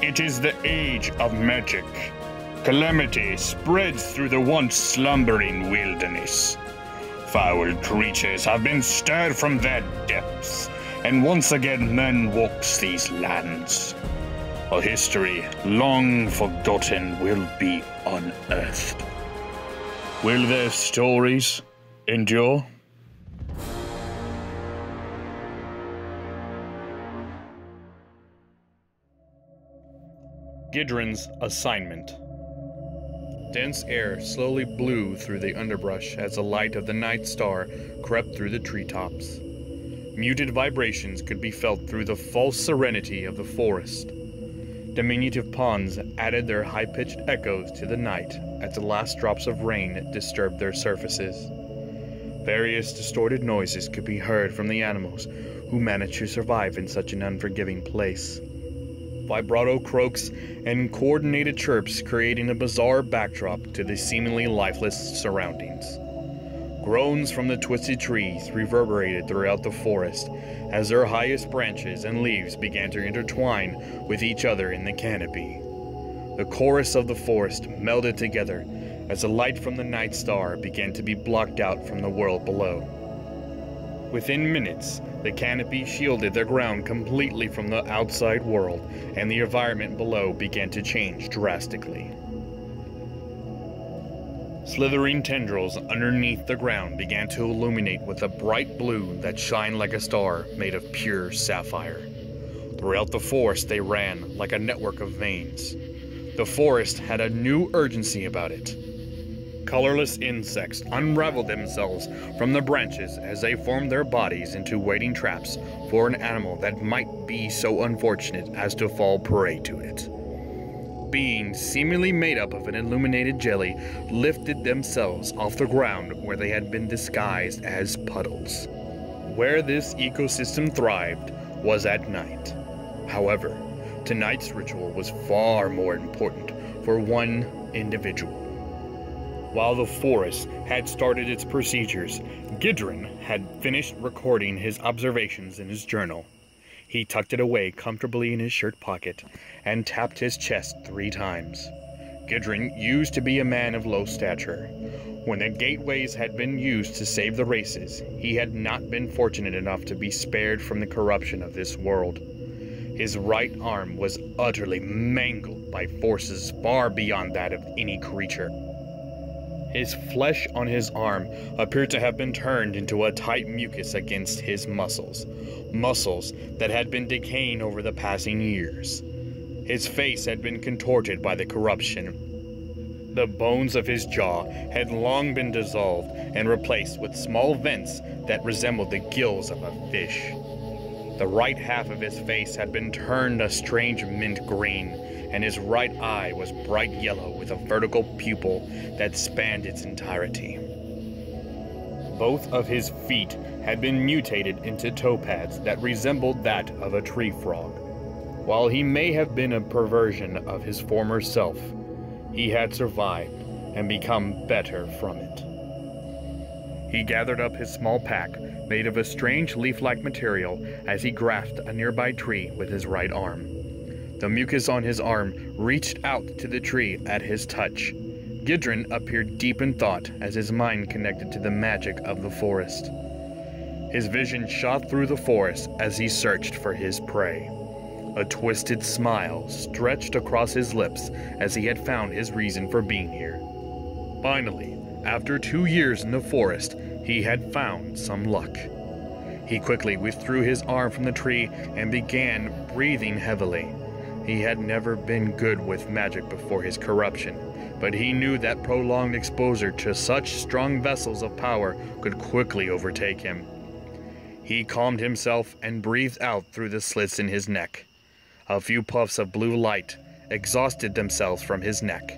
It is the age of magic. Calamity spreads through the once slumbering wilderness. Foul creatures have been stirred from their depths, and once again man walks these lands. A history long forgotten will be unearthed. Will their stories endure? Gidran's assignment. Dense air slowly blew through the underbrush as the light of the night star crept through the treetops. Muted vibrations could be felt through the false serenity of the forest. Diminutive ponds added their high-pitched echoes to the night as the last drops of rain disturbed their surfaces. Various distorted noises could be heard from the animals who managed to survive in such an unforgiving place. Vibrato croaks and coordinated chirps creating a bizarre backdrop to the seemingly lifeless surroundings. Groans from the twisted trees reverberated throughout the forest as their highest branches and leaves began to intertwine with each other in the canopy. The chorus of the forest melded together as the light from the night star began to be blocked out from the world below. Within minutes, the canopy shielded the ground completely from the outside world, and the environment below began to change drastically. Slithering tendrils underneath the ground began to illuminate with a bright blue that shined like a star made of pure sapphire. Throughout the forest they ran like a network of veins. The forest had a new urgency about it. Colorless insects unraveled themselves from the branches as they formed their bodies into waiting traps for an animal that might be so unfortunate as to fall prey to it. Beings seemingly made up of an illuminated jelly lifted themselves off the ground where they had been disguised as puddles. Where this ecosystem thrived was at night. However, tonight's ritual was far more important for one individual. While the forest had started its procedures, Gidran had finished recording his observations in his journal. He tucked it away comfortably in his shirt pocket and tapped his chest 3 times. Gidran used to be a man of low stature. When the gateways had been used to save the races, he had not been fortunate enough to be spared from the corruption of this world. His right arm was utterly mangled by forces far beyond that of any creature. His flesh on his arm appeared to have been turned into a tight mucus against his muscles that had been decaying over the passing years. His face had been contorted by the corruption. The bones of his jaw had long been dissolved and replaced with small vents that resembled the gills of a fish. The right half of his face had been turned a strange mint green, and his right eye was bright yellow with a vertical pupil that spanned its entirety. Both of his feet had been mutated into toe pads that resembled that of a tree frog. While he may have been a perversion of his former self, he had survived and become better from it. He gathered up his small pack, made of a strange leaf-like material, as he grasped a nearby tree with his right arm. The mucus on his arm reached out to the tree at his touch. Gidran appeared deep in thought as his mind connected to the magic of the forest. His vision shot through the forest as he searched for his prey. A twisted smile stretched across his lips as he had found his reason for being here. Finally, after 2 years in the forest, he had found some luck. He quickly withdrew his arm from the tree and began breathing heavily. He had never been good with magic before his corruption, but he knew that prolonged exposure to such strong vessels of power could quickly overtake him. He calmed himself and breathed out through the slits in his neck. A few puffs of blue light exhausted themselves from his neck.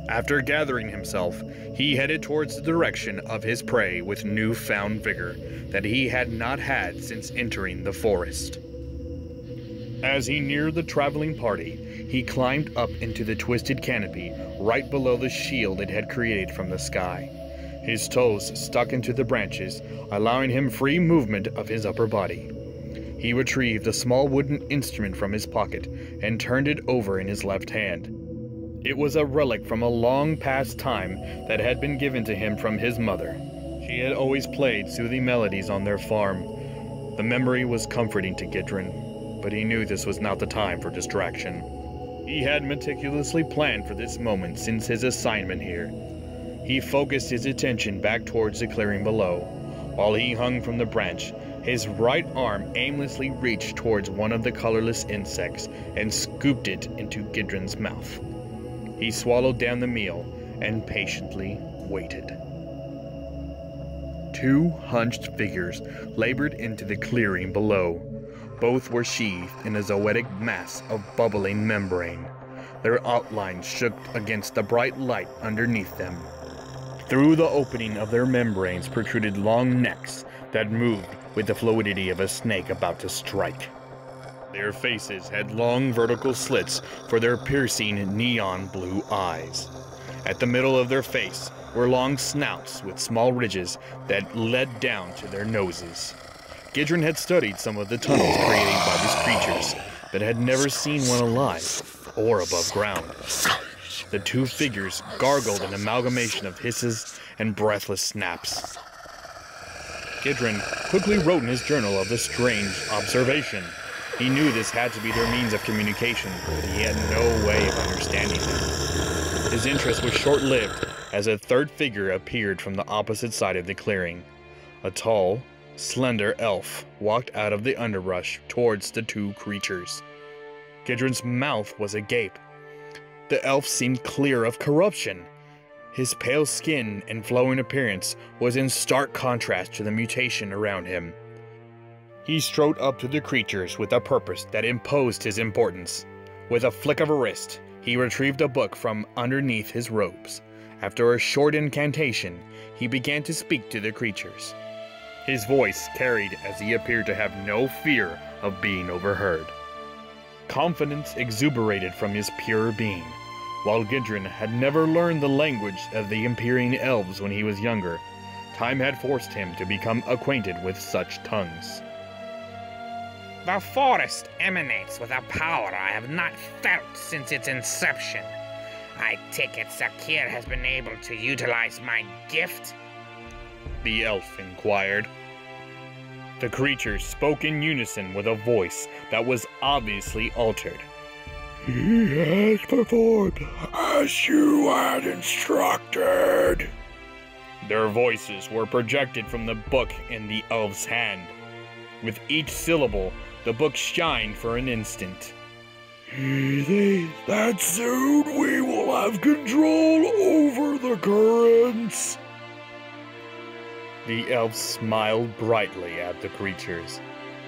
After gathering himself, he headed towards the direction of his prey with newfound vigor that he had not had since entering the forest. As he neared the traveling party, he climbed up into the twisted canopy right below the shield it had created from the sky. His toes stuck into the branches, allowing him free movement of his upper body. He retrieved a small wooden instrument from his pocket and turned it over in his left hand. It was a relic from a long past time that had been given to him from his mother. She had always played soothing melodies on their farm. The memory was comforting to Gidran, but he knew this was not the time for distraction. He had meticulously planned for this moment since his assignment here. He focused his attention back towards the clearing below. While he hung from the branch, his right arm aimlessly reached towards one of the colorless insects and scooped it into Gidran's mouth. He swallowed down the meal and patiently waited. Two hunched figures labored into the clearing below. Both were sheathed in a zoetic mass of bubbling membrane. Their outlines shook against the bright light underneath them. Through the opening of their membranes protruded long necks that moved with the fluidity of a snake about to strike. Their faces had long vertical slits for their piercing neon blue eyes. At the middle of their face were long snouts with small ridges that led down to their noses. Gidran had studied some of the tunnels created by these creatures, but had never seen one alive or above ground. The two figures gargled an amalgamation of hisses and breathless snaps. Gidran quickly wrote in his journal of the strange observation. He knew this had to be their means of communication, but he had no way of understanding them. His interest was short-lived as a third figure appeared from the opposite side of the clearing. A tall, slender elf walked out of the underbrush towards the two creatures. Gidran's mouth was agape. The elf seemed clear of corruption. His pale skin and flowing appearance was in stark contrast to the mutation around him. He strode up to the creatures with a purpose that imposed his importance. With a flick of a wrist, he retrieved a book from underneath his robes. After a short incantation, he began to speak to the creatures. His voice carried as he appeared to have no fear of being overheard. Confidence exuberated from his pure being. While Gidran had never learned the language of the Empyrean elves when he was younger, time had forced him to become acquainted with such tongues. The forest emanates with a power I have not felt since its inception. I take it Sakir has been able to utilize my gift? The elf inquired. The creatures spoke in unison with a voice that was obviously altered. He has performed as you had instructed. Their voices were projected from the book in the elf's hand. With each syllable, the book shined for an instant. He thinks that soon we will have control over the currents. The elf smiled brightly at the creatures.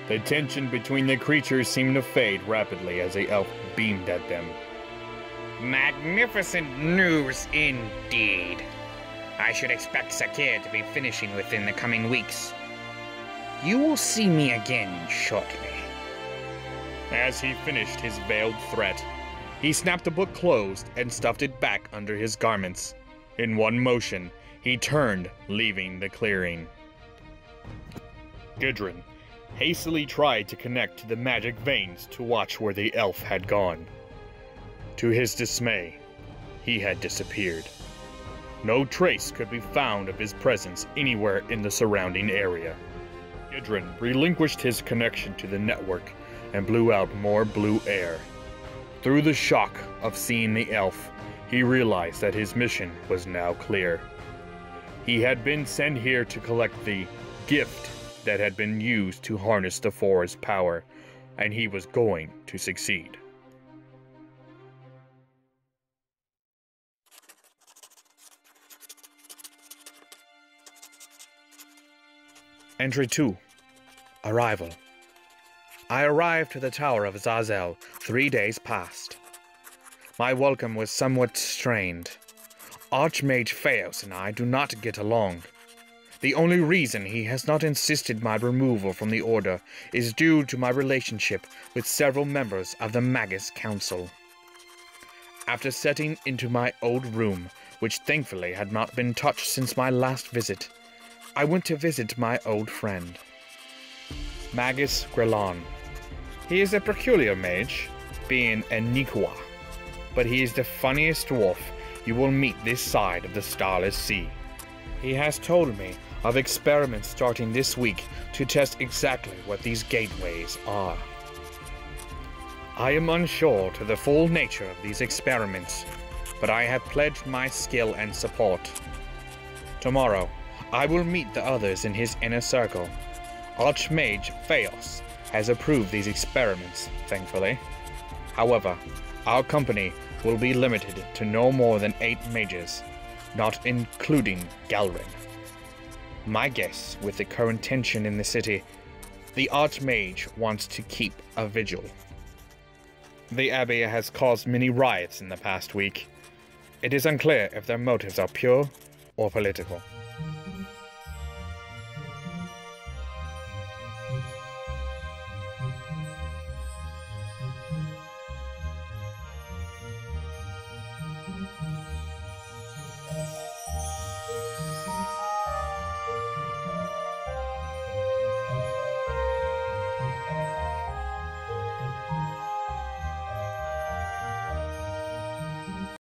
The tension between the creatures seemed to fade rapidly as the elf beamed at them. Magnificent news indeed. I should expect Sakir to be finishing within the coming weeks. You will see me again shortly. As he finished his veiled threat, he snapped the book closed and stuffed it back under his garments. In one motion, he turned, leaving the clearing. Gidran hastily tried to connect to the magic veins to watch where the elf had gone. To his dismay, he had disappeared. No trace could be found of his presence anywhere in the surrounding area. Gidran relinquished his connection to the network and blew out more blue air. Through the shock of seeing the elf, he realized that his mission was now clear. He had been sent here to collect the gift that had been used to harness the forest's power, and he was going to succeed. Entry 2. Arrival. I arrived to the Tower of Azazel 3 days past. My welcome was somewhat strained. Archmage Phaos and I do not get along. The only reason he has not insisted my removal from the Order is due to my relationship with several members of the Magus Council. After setting into my old room, which thankfully had not been touched since my last visit, I went to visit my old friend. Magus Grelon. He is a peculiar mage, being a Nikwa, but he is the funniest dwarf you will meet this side of the Starless Sea. He has told me of experiments starting this week to test exactly what these gateways are. I am unsure to the full nature of these experiments, but I have pledged my skill and support. Tomorrow, I will meet the others in his inner circle. Archmage Theos has approved these experiments, thankfully. However, our company will be limited to no more than 8 mages, not including Galrin. My guess, with the current tension in the city, the Archmage wants to keep a vigil. The Abbey has caused many riots in the past week. It is unclear if their motives are pure or political.